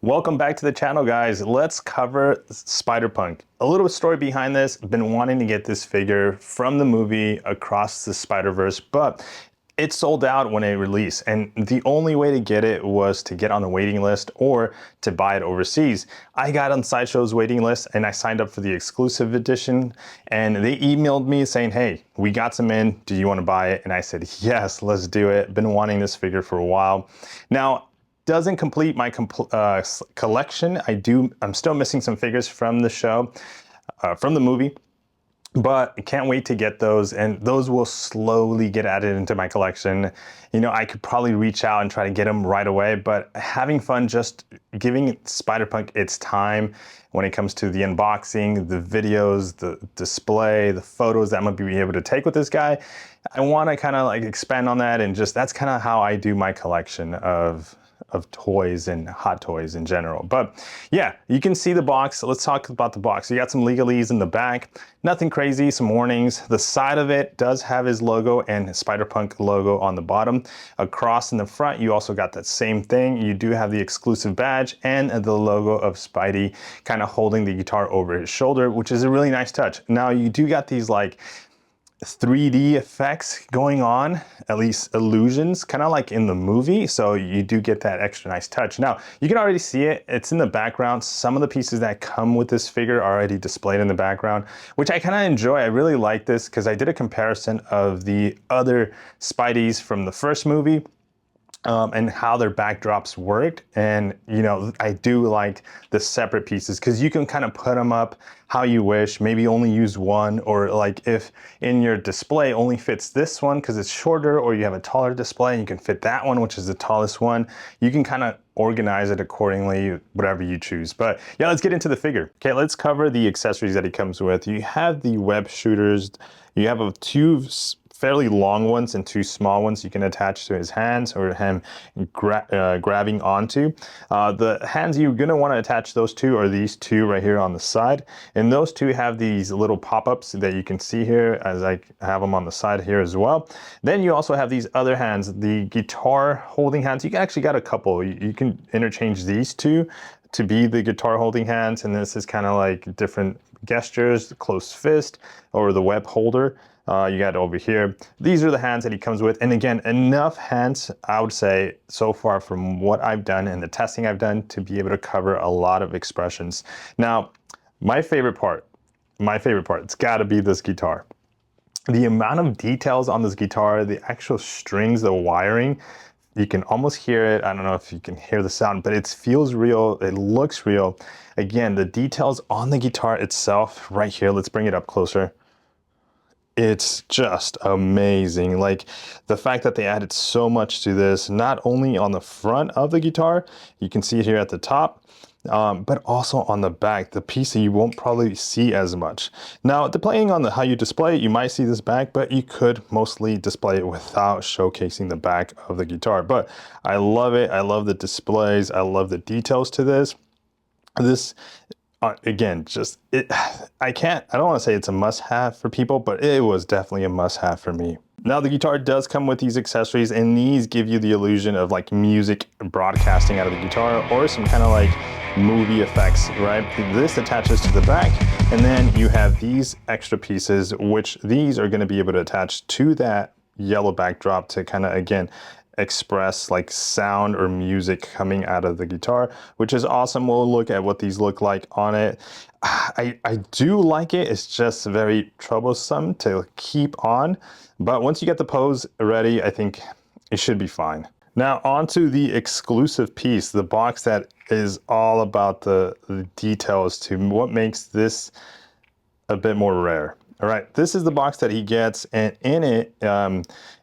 Welcome back to the channel, guys. Let's cover Spider-Punk. A little story behind this. Been wanting to get this figure from the movie Across the Spider-Verse, but it sold out when it released, and the only way to get it was to get on the waiting list or to buy it overseas. I got on Sideshow's waiting list and I signed up for the exclusive edition, and they emailed me saying, hey, we got some in, do you want to buy it? And I said, yes, let's do it. Been wanting this figure for a while. Now, doesn't complete my collection. I'm still missing some figures from the show, from the movie, but I can't wait to get those, and those will slowly get added into my collection. You know, I could probably reach out and try to get them right away, but having fun just giving Spider-Punk its time when it comes to the unboxing, the videos, the display, the photos that I'm gonna be able to take with this guy. I wanna kind of like expand on that, and just that's kind of how I do my collection of toys and hot toys in general. But yeah, you can see the box. Let's talk about the box. You got some legalese in the back, nothing crazy, some warnings. The side of it does have his logo and his Spider-Punk logo on the bottom. Across in the front, you also got that same thing. You do have the exclusive badge and the logo of Spidey kind of holding the guitar over his shoulder, which is a really nice touch. Now you do got these like 3D effects going on, at least illusions, kind of like in the movie. So you do get that extra nice touch. Now, you can already see it. It's in the background. Some of the pieces that come with this figure are already displayed in the background, which I kind of enjoy. I really like this because I did a comparison of the other Spideys from the first movie. And how their backdrops worked. And you know, I do like the separate pieces because you can kind of put them up how you wish, maybe only use one, or like if in your display only fits this one because it's shorter, or you have a taller display and you can fit that one, which is the tallest one. You can kind of organize it accordingly, whatever you choose. But yeah, let's get into the figure. Okay, let's cover the accessories that he comes with. You have the web shooters. You have two fairly long ones and two small ones you can attach to his hands or him grabbing onto. The hands you're gonna wanna attach those to are these two right here on the side. And those two have these little pop-ups that you can see here, as I have them on the side here as well. Then you also have these other hands, the guitar holding hands. You actually got a couple. You can interchange these two to be the guitar holding hands, and this is kind of like different gestures, the closed fist or the web holder. You got it over here. These are the hands that he comes with. And again, enough hands, I would say, so far from what I've done and the testing I've done to be able to cover a lot of expressions. Now, my favorite part, it's gotta be this guitar. The amount of details on this guitar, the actual strings, the wiring, you can almost hear it. I don't know if you can hear the sound, but it feels real. It looks real. Again, the details on the guitar itself right here, let's bring it up closer. It's just amazing. Like the fact that they added so much to this, not only on the front of the guitar, you can see it here at the top, but also on the back, the piece that you won't probably see as much. Now, depending on how you display it, you might see this back, but you could mostly display it without showcasing the back of the guitar. But I love it. I love the displays. I love the details to this. Again, I don't want to say it's a must-have for people, but it was definitely a must-have for me. Now, the guitar does come with these accessories, and these give you the illusion of like music broadcasting out of the guitar or some kind of like movie effects, right? This attaches to the back, and then you have these extra pieces, which these are going to be able to attach to that yellow backdrop to kind of, again, express like sound or music coming out of the guitar, which is awesome. We'll look at what these look like on it. I do like it. It's just very troublesome to keep on, but once you get the pose ready, I think it should be fine. Now onto the exclusive piece, the box that is all about the details to what makes this a bit more rare. All right, this is the box that he gets, and in it,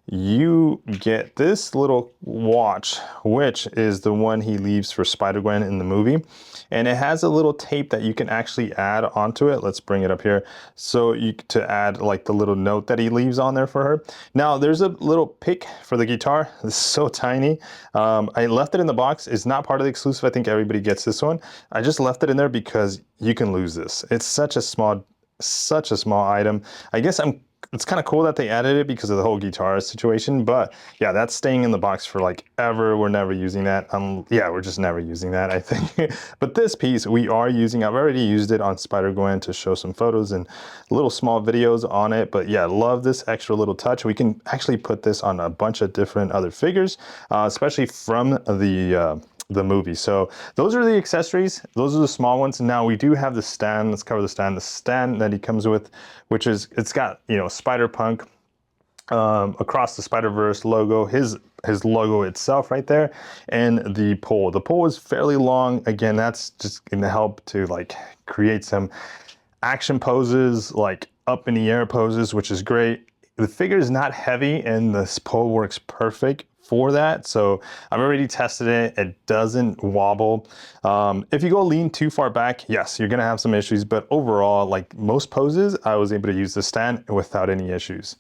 you get this little watch, which is the one he leaves for Spider-Gwen in the movie. And it has a little tape that you can actually add onto it. Let's bring it up here. So to add like the little note that he leaves on there for her. Now there's a little pick for the guitar. This is so tiny. I left it in the box. It's not part of the exclusive. I think everybody gets this one. I just left it in there because you can lose this. It's such a small item. I guess I'm it's kind of cool that they added it because of the whole guitar situation. But yeah, that's staying in the box for like ever. We're never using that. Yeah, we're just never using that, I think. But this piece we are using. I've already used it on Spider-Gwen to show some photos and little small videos on it. But yeah, love this extra little touch. We can actually put this on a bunch of different other figures, especially from the movie. So those are the accessories. Those are the small ones. Now we do have the stand. Let's cover the stand. The stand that he comes with, which is, it's got, you know, Spider-Punk across the Spider-Verse logo, his logo itself right there, and the pole. The pole is fairly long. Again, that's just gonna help to like create some action poses, like up in the air poses, which is great. The figure is not heavy and this pole works perfect for that. So I've already tested it. It doesn't wobble. If you go lean too far back, yes, you're gonna have some issues, but overall, like most poses, I was able to use the stand without any issues.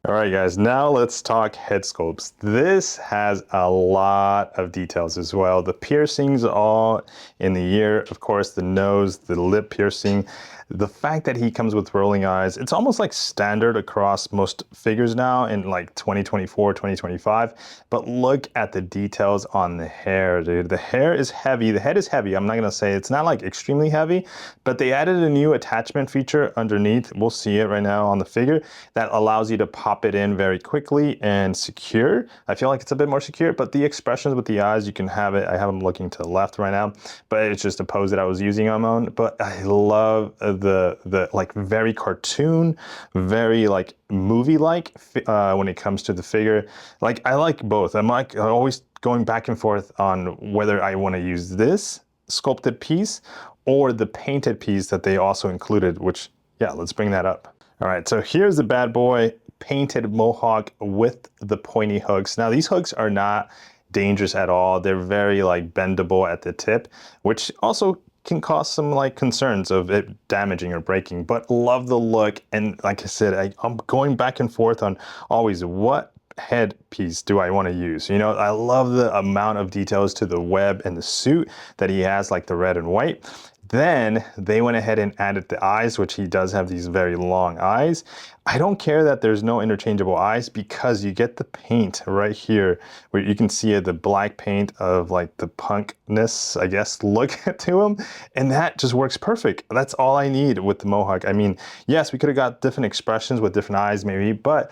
All right, guys, now let's talk head sculpts. This has a lot of details as well. The piercings all in the ear, of course, the nose, the lip piercing. The fact that he comes with rolling eyes, it's almost like standard across most figures now in like 2024, 2025. But look at the details on the hair, dude. The hair is heavy, the head is heavy. I'm not gonna say it's not like extremely heavy, but they added a new attachment feature underneath. We'll see it right now on the figure that allows you to pop it in very quickly and secure. I feel like it's a bit more secure, but the expressions with the eyes, you can have it. I have them looking to the left right now, but it's just a pose that I was using on my own. But I love the like very cartoon, very like movie-like when it comes to the figure. Like I like both. I'm like always going back and forth on whether I want to use this sculpted piece or the painted piece that they also included, which, yeah, let's bring that up. All right, so here's the bad boy painted mohawk with the pointy hooks. Now these hooks are not dangerous at all. They're very like bendable at the tip, which also can cause some like concerns of it damaging or breaking, but love the look. And like I said, I'm going back and forth on always what head piece do I want to use. You know, I love the amount of details to the web and the suit that he has, like the red and white. Then they went ahead and added the eyes, which he does have these very long eyes. I don't care that there's no interchangeable eyes because you get the paint right here where you can see the black paint of like the punkness, I guess, look to him. And that just works perfect. That's all I need with the mohawk. I mean, yes, we could have got different expressions with different eyes maybe, but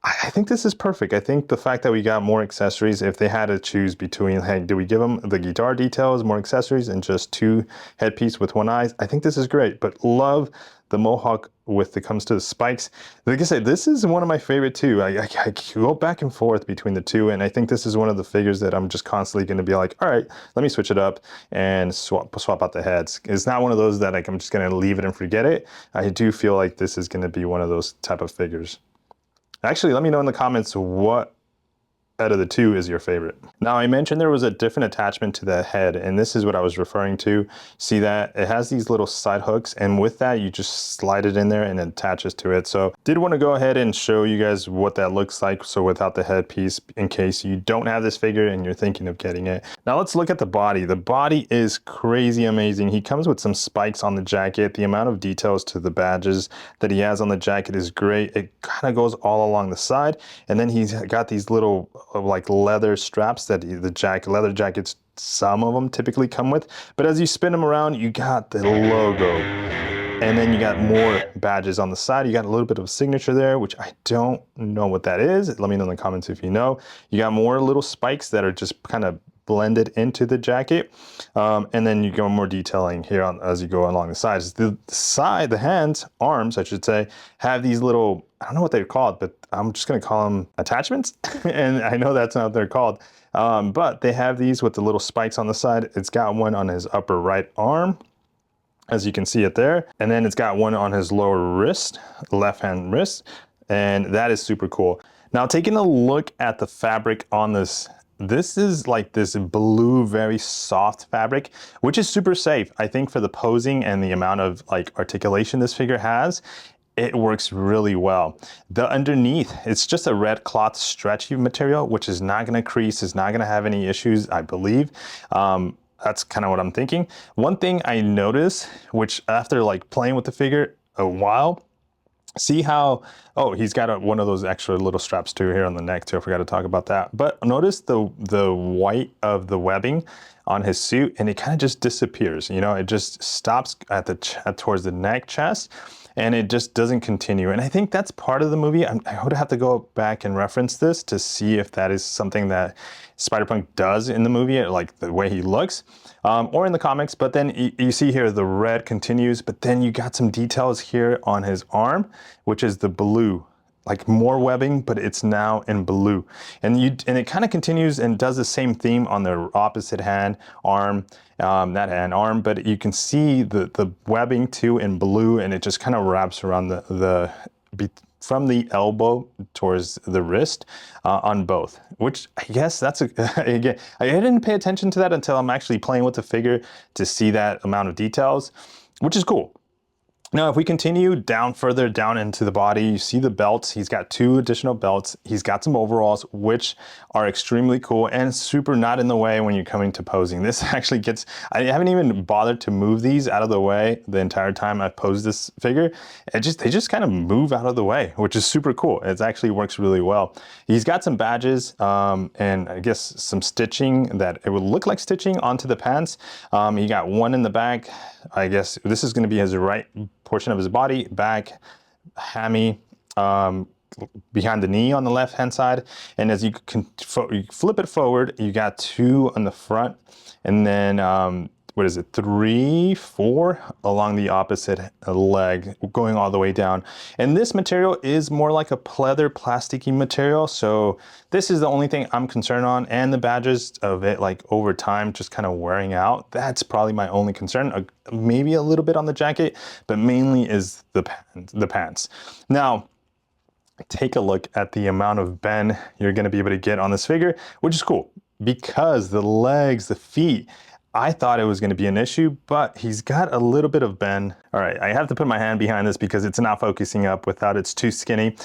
I think this is perfect. I think the fact that we got more accessories, if they had to choose between, hey, do we give them the guitar details, more accessories, and just two headpiece with one eye? I think this is great, but love the mohawk with it comes to the spikes. Like I said, this is one of my favorite too. I go back and forth between the two, and I think this is one of the figures that I'm just constantly going to be like, all right, let me switch it up and swap out the heads. It's not one of those that like I'm just going to leave it and forget it. I do feel like this is going to be one of those type of figures. Actually, let me know in the comments what out of the two is your favorite. Now I mentioned there was a different attachment to the head, and this is what I was referring to. See that? It has these little side hooks, and with that you just slide it in there and it attaches to it. So did want to go ahead and show you guys what that looks like, so without the headpiece, in case you don't have this figure and you're thinking of getting it. Now let's look at the body. The body is crazy amazing. He comes with some spikes on the jacket. The amount of details to the badges that he has on the jacket is great. It kind of goes all along the side, and then he's got these little like leather straps that leather jackets, some of them typically come with, but as you spin them around, you got the logo, and then you got more badges on the side. You got a little bit of a signature there, which I don't know what that is. Let me know in the comments if you know. You got more little spikes that are just kind of blended into the jacket, and then you go more detailing here on as you go along the sides. The hands, arms I should say, have these little, I don't know what they're called, but I'm just gonna call them attachments. And I know that's not what they're called, but they have these with the little spikes on the side. It's got one on his upper right arm, as you can see it there, and then it's got one on his lower wrist, left hand wrist, and that is super cool. Now taking a look at the fabric on this, this is like this blue, very soft fabric, which is super safe. I think for the posing and the amount of like articulation this figure has, it works really well. The underneath, it's just a red cloth stretchy material, which is not gonna crease, is not gonna have any issues, I believe. That's kind of what I'm thinking. One thing I noticed, which after like playing with the figure a while, See how, oh, he's got one of those extra little straps too here on the neck too. I forgot to talk about that. But notice the white of the webbing on his suit, and it kind of just disappears. You know, it just stops at the towards the neck, chest, and it just doesn't continue. And I think that's part of the movie. I would have to go back and reference this to see if that is something that Spider-Punk does in the movie, like the way he looks, or in the comics. But then you see here the red continues, but then you got some details here on his arm, which is the blue, like more webbing, but it's now in blue. And it kind of continues and does the same theme on the opposite hand, arm, not hand, arm, but you can see the webbing too in blue, and it just kind of wraps around from the elbow towards the wrist on both, which I guess that's again, I didn't pay attention to that until I'm actually playing with the figure to see that amount of details, which is cool. Now, if we continue further down into the body, you see the belts. He's got 2 additional belts. He's got some overalls, which are extremely cool and super not in the way when you're coming to posing. This actually I haven't even bothered to move these out of the way the entire time I've posed this figure. They just kind of move out of the way, which is super cool. It actually works really well. He's got some badges and I guess some stitching that it would look like stitching onto the pants. He got one in the back. I guess this is going to be his right portion of his body, back, hammy, behind the knee on the left hand side. And as you flip it forward, you got 2 on the front, and then what is it, 3, 4 along the opposite leg, going all the way down. And this material is more like a pleather, plasticky material. So this is the only thing I'm concerned on, and the badges of it, like over time, just kind of wearing out. That's probably my only concern. Maybe a little bit on the jacket, but mainly is the pants. Now, take a look at the amount of bend you're going to be able to get on this figure, which is cool because the legs, the feet, I thought it was going to be an issue, but he's got a little bit of bend. All right, I have to put my hand behind this because it's not focusing up without it's too skinny.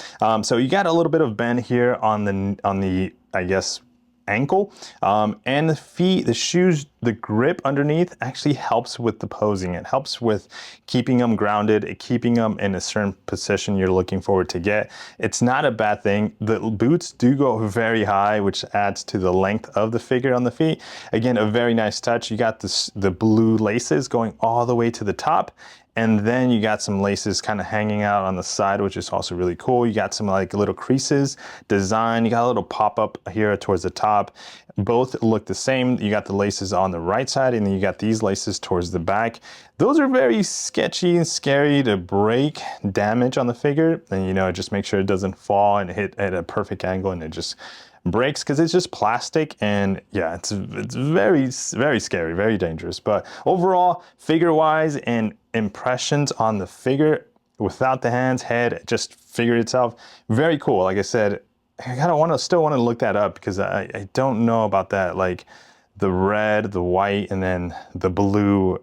So you got a little bit of bend here on the I guess, ankle, and the feet, the shoes, the grip underneath actually helps with the posing. It helps with keeping them grounded, keeping them in a certain position you're looking forward to get. It's not a bad thing. The boots do go very high, which adds to the length of the figure on the feet. Again, a very nice touch. You got the blue laces going all the way to the top, and then you got some laces kind of hanging out on the side, which is also really cool. You got some like little creases design. You got a little pop-up here towards the top. Both look the same. You got the laces on the right side, and then you got these laces towards the back. Those are very sketchy and scary to break, damage on the figure. And you know, just make sure it doesn't fall and hit at a perfect angle and it just breaks, because it's just plastic. And yeah, it's very, very scary, very dangerous. But overall, figure wise and impressions on the figure without the hands, head, just figure itself, very cool. Like I said, I still want to look that up because I don't know about that, like the red, the white, and then the blue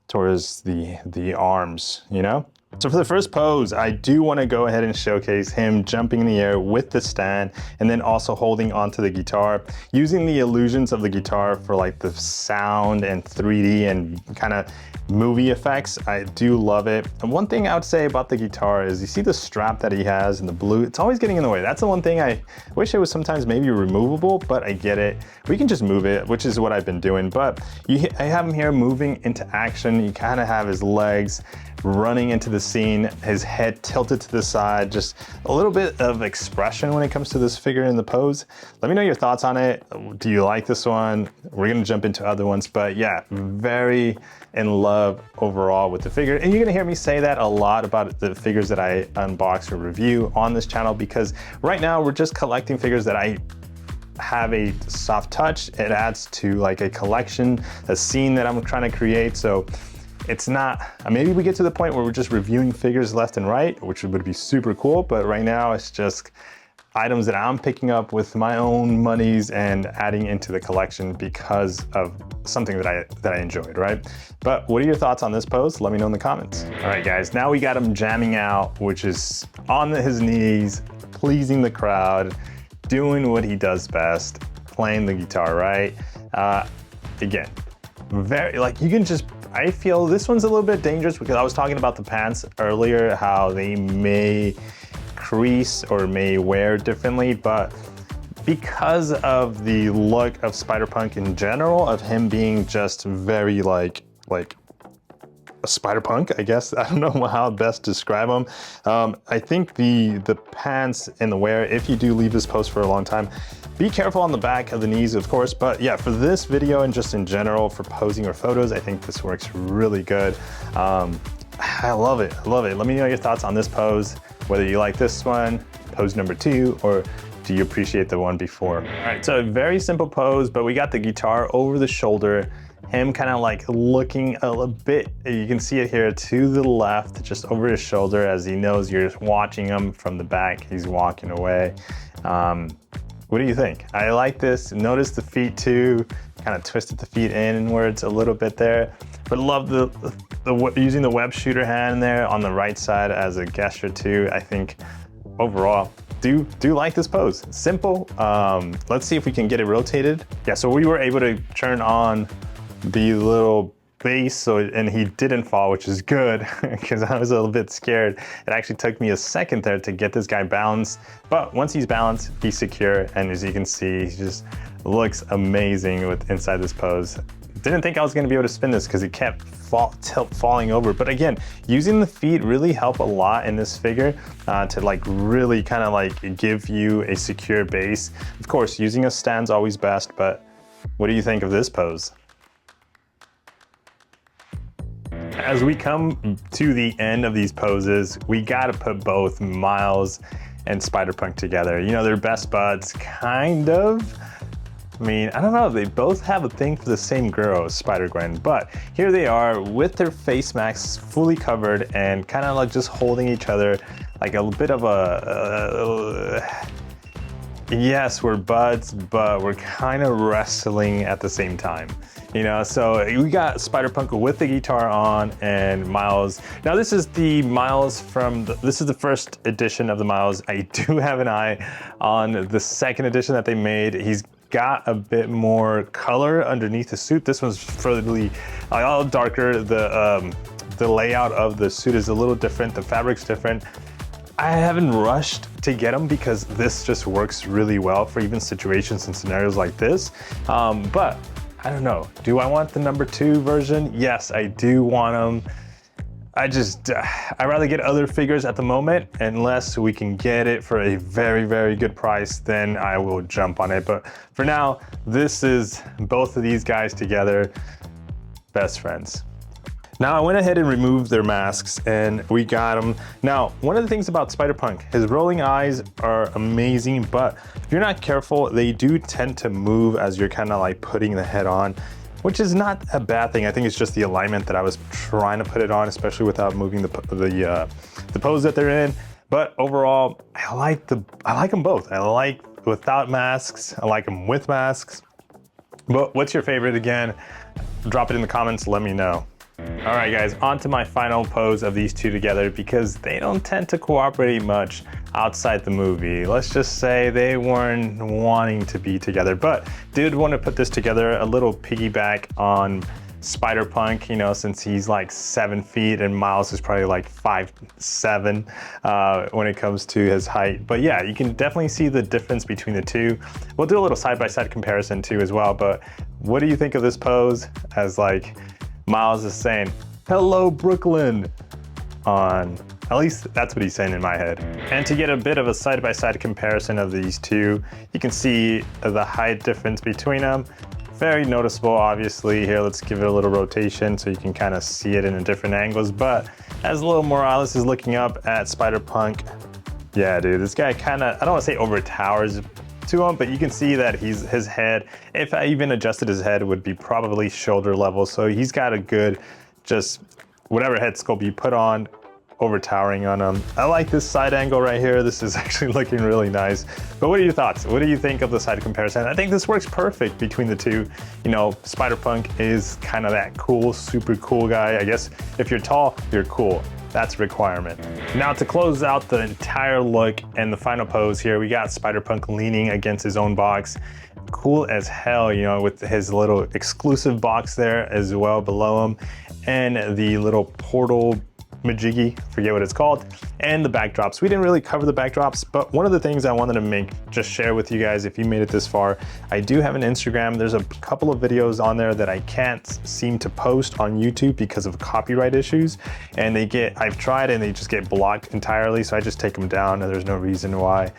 towards the arms, you know? So for the first pose, I do want to go ahead and showcase him jumping in the air with the stand and then also holding onto the guitar, using the illusions of the guitar for like the sound and 3D and kind of movie effects. I do love it. And one thing I would say about the guitar is you see the strap that he has in the blue, it's always getting in the way. That's the one thing I wish it was sometimes maybe removable, but I get it. We can just move it, which is what I've been doing. But I have him here moving into action. You kind of have his legs running into the scene, his head tilted to the side, just a little bit of expression when it comes to this figure in the pose. Let me know your thoughts on it. Do you like this one? We're gonna jump into other ones, but yeah, very in love overall with the figure. And you're gonna hear me say that a lot about the figures that I unbox or review on this channel, because right now we're just collecting figures that I have a soft touch. It adds to like a collection, a scene that I'm trying to create. So it's not, maybe we get to the point where we're just reviewing figures left and right, which would be super cool, but right now it's just items that I'm picking up with my own monies and adding into the collection because of something that I enjoyed, right? But what are your thoughts on this pose? Let me know in the comments. All right, guys, now we got him jamming out, which is on his knees, pleasing the crowd, doing what he does best, playing the guitar, right? Again, very, like, you can just, I feel this one's a little bit dangerous because I was talking about the pants earlier, how they may crease or may wear differently, but because of the look of Spider-Punk in general, of him being just very like a Spider-Punk, I guess. I don't know how best to describe him. I think the pants and the wear, if you do leave this pose for a long time, be careful on the back of the knees, of course. But yeah, for this video and just in general for posing or photos, I think this works really good. I love it, I love it. Let me know your thoughts on this pose, whether you like this one, pose number 2, or do you appreciate the one before? All right, so a very simple pose, but we got the guitar over the shoulder, him kind of like looking a little bit, you can see it here, to the left, just over his shoulder, as he knows you're watching him from the back. He's walking away. What do you think? I like this. Notice the feet too, kind of twisted the feet inwards a little bit there. But love using the web shooter hand there on the right side as a gesture too. I think overall, do like this pose. Simple. Let's see if we can get it rotated. Yeah, so we were able to turn on the little base, and he didn't fall, which is good because I was a little bit scared. It actually took me a second there to get this guy balanced, but once he's balanced, he's secure, and as you can see, he just looks amazing with inside this pose. Didn't think I was going to be able to spin this because he kept falling over, but again, using the feet really help a lot in this figure to like really kind of like give you a secure base. Of course, using a stand's always best, but what do you think of this pose? As we come to the end of these poses, we gotta put both Miles and Spider-Punk together. You know, they're best buds, kind of. I mean, I don't know, they both have a thing for the same girl, Spider-Gwen, but here they are with their face masks fully covered and kind of like just holding each other like a bit of a yes, we're buds, but we're kind of wrestling at the same time. You know, so we got Spider-Punk with the guitar on and Miles. Now this is the Miles this is the first edition of the Miles. I do have an eye on the second edition that they made. He's got a bit more color underneath the suit. This one's fairly a little darker. The layout of the suit is a little different. The fabric's different. I haven't rushed to get them because this just works really well for even situations and scenarios like this. But I don't know, do I want the number 2 version? Yes, I do want them. I'd rather get other figures at the moment, unless we can get it for a very, very good price, then I will jump on it. But for now, this is both of these guys together, best friends. Now I went ahead and removed their masks and we got them. Now, one of the things about Spider-Punk, his rolling eyes are amazing, but if you're not careful, they do tend to move as you're kind of like putting the head on, which is not a bad thing. I think it's just the alignment that I was trying to put it on, especially without moving the pose that they're in. But overall, I like them both. I like without masks, I like them with masks. But what's your favorite again? Drop it in the comments, let me know. All right guys, on to my final pose of these two together because they don't tend to cooperate much outside the movie. Let's just say they weren't wanting to be together, but did want to put this together, a little piggyback on Spider-Punk, you know, since he's like 7 feet and Miles is probably like 5'7" when it comes to his height. But yeah, you can definitely see the difference between the two. We'll do a little side-by-side comparison too as well, but what do you think of this pose as like Miles is saying, "Hello, Brooklyn," on, at least that's what he's saying in my head. And to get a bit of a side-by-side comparison of these two, you can see the height difference between them. Very noticeable, obviously. Here, let's give it a little rotation so you can kind of see it in different angles. But as Little Morales is looking up at Spider-Punk, yeah, dude, this guy kind of, I don't want to say overtowers to him, but you can see that his head, if I even adjusted his head, would be probably shoulder level. So he's got a good, just whatever head sculpt you put on, overtowering on him. I like this side angle right here. This is actually looking really nice. But what are your thoughts? What do you think of the side comparison? I think this works perfect between the two. You know, Spider-Punk is kind of that cool, super cool guy. I guess if you're tall, you're cool. That's a requirement. Now to close out the entire look and the final pose here, we got Spider-Punk leaning against his own box. cool as hell, you know, with his little exclusive box there as well below him, and the little portal majiggy, forget what it's called, and the backdrops. We didn't really cover the backdrops, but one of the things I wanted to just share with you guys, if you made it this far, I do have an Instagram. There's a couple of videos on there that I can't seem to post on YouTube because of copyright issues, and I've tried and they just get blocked entirely, so I just take them down, and there's no reason why.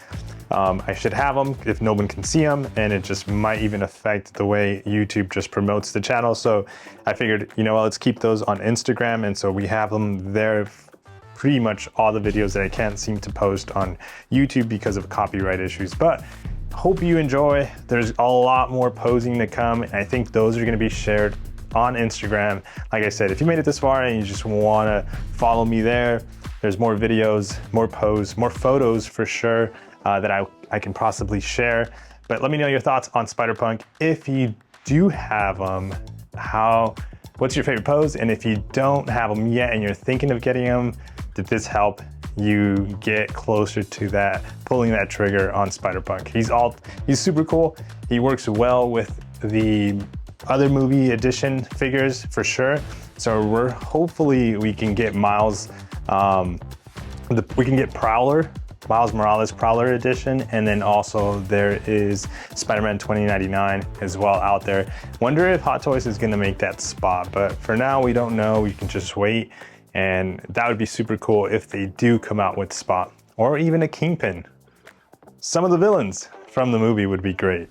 I should have them if no one can see them, and it just might even affect the way YouTube just promotes the channel. So I figured, you know what, let's keep those on Instagram, and so we have them there. Pretty much all the videos that I can't seem to post on YouTube because of copyright issues. But hope you enjoy. There's a lot more posing to come, and I think those are going to be shared on Instagram. Like I said, if you made it this far and you just want to follow me there, there's more videos, more pose, more photos for sure that I can possibly share. But let me know your thoughts on Spider-Punk. If you do have them, what's your favorite pose? And if you don't have them yet and you're thinking of getting them, did this help you get closer to that, pulling that trigger on Spider-Punk? He's super cool. He works well with the other movie edition figures for sure. So hopefully we can get Miles Miles Morales Prowler edition, and then also there is Spider-Man 2099 as well out there. Wonder if Hot Toys is gonna make that spot, but for now we don't know. We can just wait, and that would be super cool if they do come out with Spot, or even a Kingpin. Some of the villains from the movie would be great.